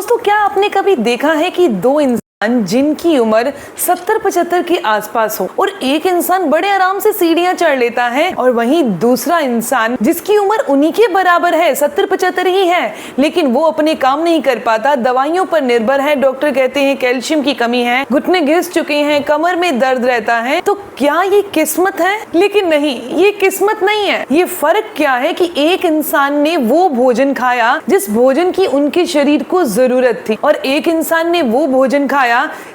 दोस्तों, क्या आपने कभी देखा है कि दो इंसान जिनकी उम्र 70-75 के आसपास हो और एक इंसान बड़े आराम से सीढ़ियां चढ़ लेता है और वहीं दूसरा इंसान जिसकी उम्र उन्हीं के बराबर है, 70-75 ही है, लेकिन वो अपने काम नहीं कर पाता, दवाइयों पर निर्भर है। डॉक्टर कहते हैं कैल्शियम की कमी है, घुटने घिस चुके हैं, कमर में दर्द रहता है। तो क्या ये किस्मत है? लेकिन नहीं, ये किस्मत नहीं है। ये फर्क क्या है कि एक इंसान ने वो भोजन खाया जिस भोजन की उनके शरीर को जरूरत थी और एक इंसान ने वो भोजन खाया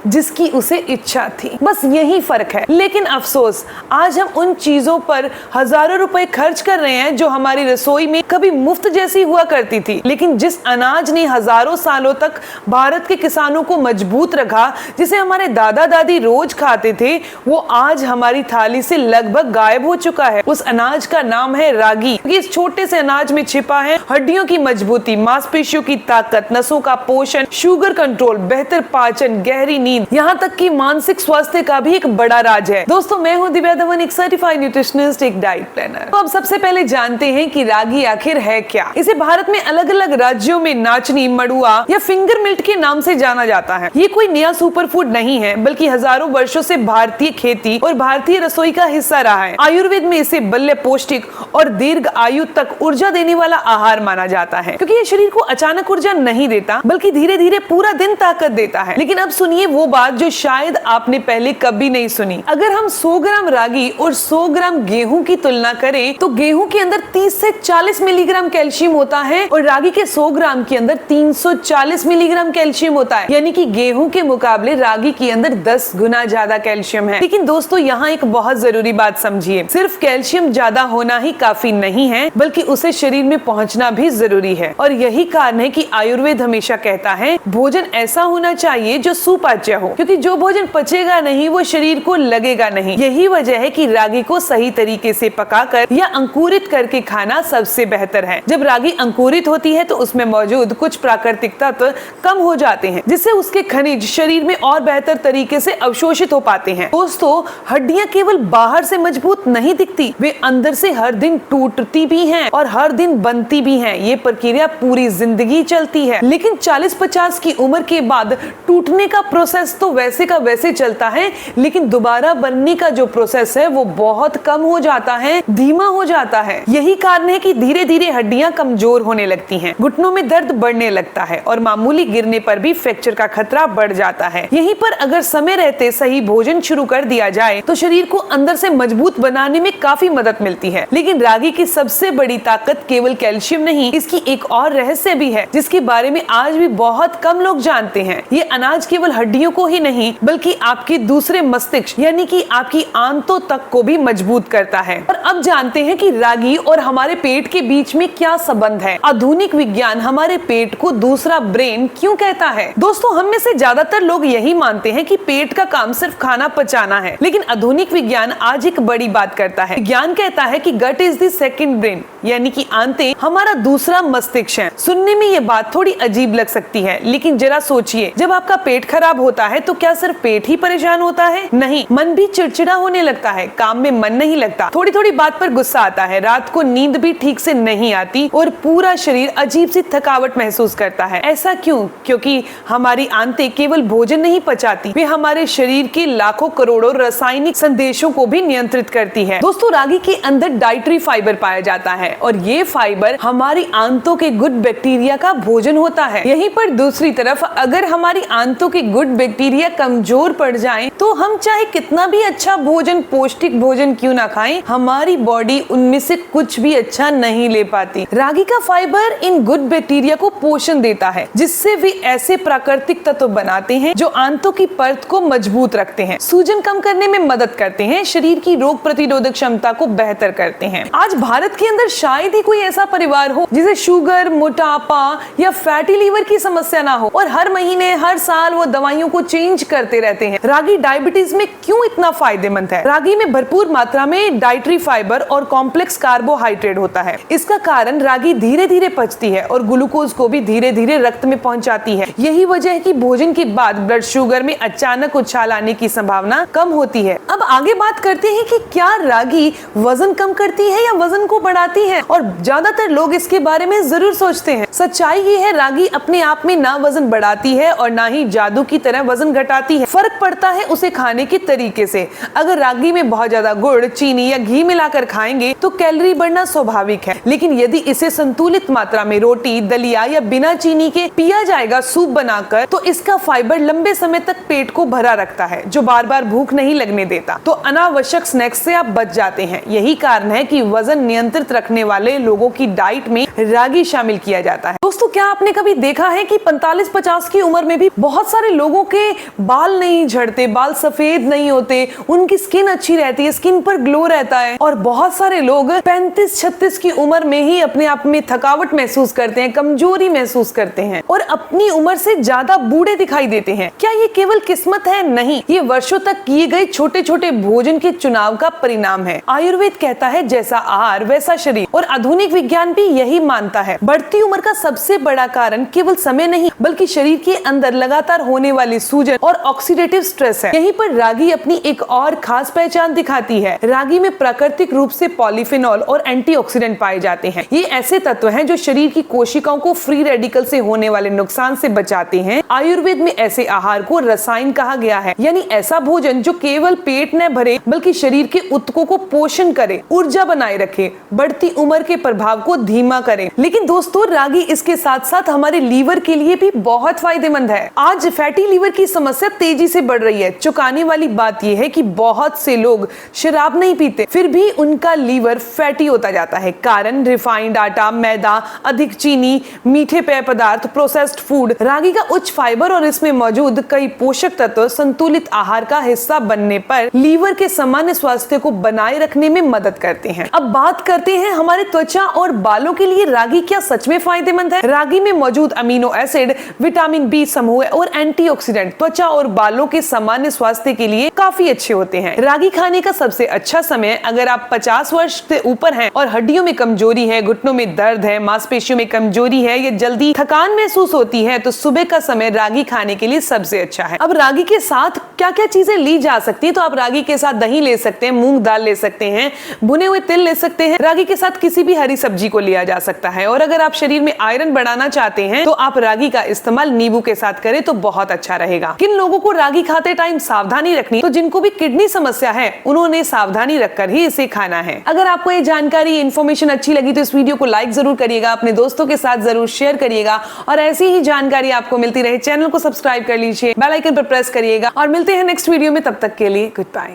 जिसकी उसे इच्छा थी। बस यही फर्क है। लेकिन अफसोस, आज हम उन चीजों पर हजारों रुपए खर्च कर रहे हैं जो हमारी रसोई में कभी मुफ्त जैसी हुआ करती थी। लेकिन जिस अनाज ने हजारों सालों तक भारत के किसानों को मजबूत रखा, जिसे हमारे दादा दादी रोज खाते थे, वो आज हमारी थाली से लगभग गायब हो चुका है। उस अनाज का नाम है रागी। इस छोटे से अनाज में छिपा है हड्डियों की मजबूती, मांसपेशियों की ताकत, नसों का पोषण, शुगर कंट्रोल, बेहतर पाचन, गहरी नींद, यहाँ तक कि मानसिक स्वास्थ्य का भी एक बड़ा राज है। दोस्तों, मैं हूँ दिव्या धवन, एक सर्टिफाइड न्यूट्रिशनिस्ट, एक डाइट प्लानर। तो अब सबसे पहले जानते हैं कि रागी आखिर है क्या। इसे भारत में अलग अलग राज्यों में नाचनी, मड़ुआ या फिंगर मिल्ट के नाम से जाना जाता है। ये कोई नया सुपर फूड नहीं है, बल्कि हजारों वर्षों से भारतीय खेती और भारतीय रसोई का हिस्सा रहा है। आयुर्वेद में इसे बल्य, पौष्टिक और दीर्घ आयु तक ऊर्जा देने वाला आहार माना जाता है, क्योंकि ये शरीर को अचानक ऊर्जा नहीं देता, बल्कि धीरे धीरे पूरा दिन ताकत देता है। लेकिन अब सुनिए वो बात जो शायद आपने पहले कभी नहीं सुनी। अगर हम 100 ग्राम रागी और 100 ग्राम गेहूं की तुलना करें तो गेहूं के अंदर 30 से 40 मिलीग्राम कैल्शियम होता है और रागी के 100 ग्राम के अंदर 340 मिलीग्राम कैल्शियम होता है। यानी कि गेहूं के मुकाबले रागी के अंदर 10 गुना ज्यादा कैल्शियम है। लेकिन दोस्तों, यहाँ एक बहुत जरूरी बात समझिए, सिर्फ कैल्शियम ज्यादा होना ही काफी नहीं है, बल्कि उसे शरीर में पहुंचना भी जरूरी है। और यही कारण है कि आयुर्वेद हमेशा कहता है भोजन ऐसा होना चाहिए जो सुपाच्य हो, क्योंकि जो भोजन पचेगा नहीं वो शरीर को लगेगा नहीं। यही वजह है कि रागी को सही तरीके से पकाकर या अंकुरित करके खाना सबसे बेहतर है। जब रागी अंकुरित होती है तो उसमें मौजूद कुछ प्राकृतिक तत्व कम हो जाते हैं, जिससे उसके खनिज शरीर में और बेहतर तरीके से अवशोषित हो पाते हैं। दोस्तों, हड्डियां केवल बाहर से मजबूत नहीं दिखती, वे अंदर से हर दिन टूटती भी हैं और हर दिन बनती भी हैं। ये प्रक्रिया पूरी जिंदगी चलती है, लेकिन 40-50 की उम्र के बाद टूटने का प्रोसेस तो वैसे का वैसे चलता है, लेकिन दोबारा बनने का जो प्रोसेस है वो बहुत कम हो जाता है, धीमा हो जाता है। यही कारण है कि धीरे धीरे हड्डियां कमजोर होने लगती हैं, घुटनों में दर्द बढ़ने लगता है और मामूली गिरने पर भी फ्रैक्चर का खतरा बढ़ जाता है। यहीं पर अगर समय रहते सही भोजन शुरू कर दिया जाए तो शरीर को अंदर से मजबूत बनाने में काफी मदद मिलती है। लेकिन रागी की सबसे बड़ी ताकत केवल कैल्शियम नहीं, इसकी एक और रहस्य भी है जिसके बारे में आज भी बहुत कम लोग जानते हैं। ये अनाज केवल हड्डियों को ही नहीं, बल्कि आपके दूसरे मस्तिष्क यानी कि आपकी आंतों तक को भी मजबूत करता है। और अब जानते हैं कि रागी और हमारे पेट के बीच में क्या संबंध है। आधुनिक विज्ञान हमारे पेट को दूसरा ब्रेन क्यों कहता है? दोस्तों, हम में से ज्यादातर लोग यही मानते हैं कि पेट का काम सिर्फ खाना पचाना है, लेकिन आधुनिक विज्ञान आज एक बड़ी बात करता है। विज्ञान कहता है कि गट इज द सेकंड ब्रेन, यानी कि आंतें हमारा दूसरा मस्तिष्क है। सुनने में ये बात थोड़ी अजीब लग सकती है, लेकिन जरा सोचिए, जब आपका पेट खराब होता है तो क्या सिर्फ पेट ही परेशान होता है? नहीं, मन भी चिड़चिड़ा होने लगता है, काम में मन नहीं लगता, थोड़ी थोड़ी बात पर गुस्सा आता है, रात को नींद भी ठीक से नहीं आती और पूरा शरीर अजीब सी थकावट महसूस करता है। ऐसा क्यों? क्योंकि हमारी आंतें केवल भोजन नहीं पचाती, वे हमारे शरीर के लाखों करोड़ों रासायनिक संदेशों को भी नियंत्रित करती है। दोस्तों, रागी के अंदर डाइटरी फाइबर पाया जाता है और ये फाइबर हमारी आंतों के गुड बैक्टीरिया का भोजन होता है। यहीं पर दूसरी तरफ अगर हमारी आंतों के गुड बैक्टीरिया कमजोर पड़ जाएं, तो हम चाहे कितना भी अच्छा भोजन, पौष्टिक भोजन क्यों ना खाएं, हमारी बॉडी उनमें से कुछ भी अच्छा नहीं ले पाती। रागी का फाइबर इन गुड बैक्टीरिया को पोषण देता है, जिससे वे ऐसे प्राकृतिक तत्व बनाते हैं जो आंतों की परत को मजबूत रखते हैं, सूजन कम करने में मदद करते हैं, शरीर की रोग प्रतिरोधक क्षमता को बेहतर करते हैं। आज भारत के अंदर शायद ही कोई ऐसा परिवार हो जिसे शुगर, मोटापा या फैटी लीवर की समस्या ना हो और हर महीने, हर साल वो दवाइयों को चेंज करते रहते हैं। रागी डायबिटीज में क्यों इतना फायदेमंद है? रागी में भरपूर मात्रा में डाइटरी फाइबर और कॉम्प्लेक्स कार्बोहाइड्रेट होता है। इसका कारण रागी धीरे धीरे पचती है और ग्लूकोज को भी धीरे धीरे रक्त में पहुंचाती है। यही वजह है कि भोजन के बाद ब्लड शुगर में अचानक उछाल आने की संभावना कम होती है। अब आगे बात करते हैं कि क्या रागी वजन कम करती है या वजन को बढ़ाती है, और ज्यादातर लोग इसके बारे में जरूर सोचते हैं। सच्चाई ये है, रागी अपने आप में ना वजन बढ़ाती है और ना ही जादू की तरह वजन घटाती है। फर्क पड़ता है उसे खाने के तरीके से। अगर रागी में बहुत ज्यादा गुड़, चीनी या घी मिलाकर खाएंगे तो कैलोरी बढ़ना स्वाभाविक है, लेकिन यदि इसे संतुलित मात्रा में रोटी, दलिया या बिना चीनी के पिया जाएगा सूप बनाकर, तो इसका फाइबर लंबे समय तक पेट को भरा रखता है, जो बार बार भूख नहीं लगने देता। तो अनावश्यक स्नैक्स से आप बच जाते हैं। यही कारण है कि वजन नियंत्रित रखने वाले लोगों की डाइट में रागी शामिल किया जाता है। दोस्तों, क्या आपने कभी देखा है कि 45-50 की उम्र में भी बहुत सारे लोगों के बाल नहीं झड़ते, बाल सफेद नहीं होते, उनकी स्किन अच्छी रहती है, स्किन पर ग्लो रहता है, और बहुत सारे लोग 35-36 की उम्र में ही अपने आप में थकावट महसूस करते हैं, कमजोरी महसूस करते हैं और अपनी उम्र से ज्यादा बूढ़े दिखाई देते हैं। क्या ये केवल किस्मत है? नहीं, ये वर्षों तक किए गए छोटे छोटे भोजन के चुनाव का परिणाम है। आयुर्वेद कहता है जैसा आहार वैसा शरीर, और आधुनिक विज्ञान भी यही मानता है। बढ़ती उम्र का सबसे बड़ा कारण केवल समय नहीं, बल्कि शरीर के अंदर लगातार होने वाली सूजन और ऑक्सीडेटिव स्ट्रेस है। यहीं पर रागी अपनी एक और खास पहचान दिखाती है। रागी में प्राकृतिक रूप से पॉलीफेनॉल और एंटीऑक्सीडेंट पाए जाते हैं। ये ऐसे तत्व हैं जो शरीर की कोशिकाओं को फ्री रेडिकल से होने वाले नुकसान से बचाते हैं। आयुर्वेद में ऐसे आहार को रसायन कहा गया है, यानी ऐसा भोजन जो केवल पेट न भरे बल्कि शरीर के ऊतकों को पोषण करे, ऊर्जा बनाए रखे, बढ़ती उम्र के प्रभाव को धीमा करे। लेकिन दोस्तों, रागी इसके साथ साथ हमारे लीवर के लिए भी बहुत फायदेमंद है। आज फैटी लीवर की समस्या तेजी से बढ़ रही है। चौंकाने वाली बात यह है कि बहुत से लोग शराब नहीं पीते, फिर भी उनका लीवर फैटी होता जाता है। कारण रिफाइंड आटा, मैदा, अधिक चीनी, मीठे पेय पदार्थ, प्रोसेस्ड फूड। रागी का उच्च फाइबर और इसमें मौजूद कई पोषक तत्व संतुलित आहार का हिस्सा बनने पर लीवर के सामान्य स्वास्थ्य को बनाए रखने में मदद करते हैं। अब बात करते हैं हमारे त्वचा और बालों के लिए रागी क्या सच में फायदेमंद है? रागी में मौजूद अमीनो एसिड, विटामिन बी समूह और एंटीऑक्सीडेंट त्वचा और बालों के सामान्य स्वास्थ्य के लिए काफी अच्छे होते हैं। रागी खाने का सबसे अच्छा समय, अगर आप 50 वर्ष से ऊपर हैं और हड्डियों में कमजोरी है, घुटनों में दर्द है, मांसपेशियों में कमजोरी है या जल्दी थकान महसूस होती है, तो सुबह का समय रागी खाने के लिए सबसे अच्छा है। अब रागी के साथ क्या क्या चीजें ली जा सकती है? तो आप रागी के साथ दही ले सकते हैं, मूंग दाल ले सकते हैं, भुने हुए तिल ले सकते हैं। रागी के साथ किसी भी हरी सब्जी को लिया जा सकता है। और अगर आप शरीर में आयरन बढ़ाना चाहते हैं तो आप रागी का इस्तेमाल नींबू के साथ करें तो बहुत अच्छा रहेगा। किन लोगों को रागी खाते टाइम सावधानी रखनी? तो जिनको भी किडनी समस्या है उन्होंने सावधानी रखकर ही इसे खाना है। अगर आपको ये जानकारी, इन्फॉर्मेशन अच्छी लगी तो इस वीडियो को लाइक जरूर करिएगा, अपने दोस्तों के साथ जरूर शेयर करिएगा, और ऐसी ही जानकारी आपको मिलती रहे चैनल को सब्सक्राइब कर लीजिए, बेल आइकन पर प्रेस करिएगा, और मिलते हैं नेक्स्ट वीडियो में। तब तक के लिए गुड बाय।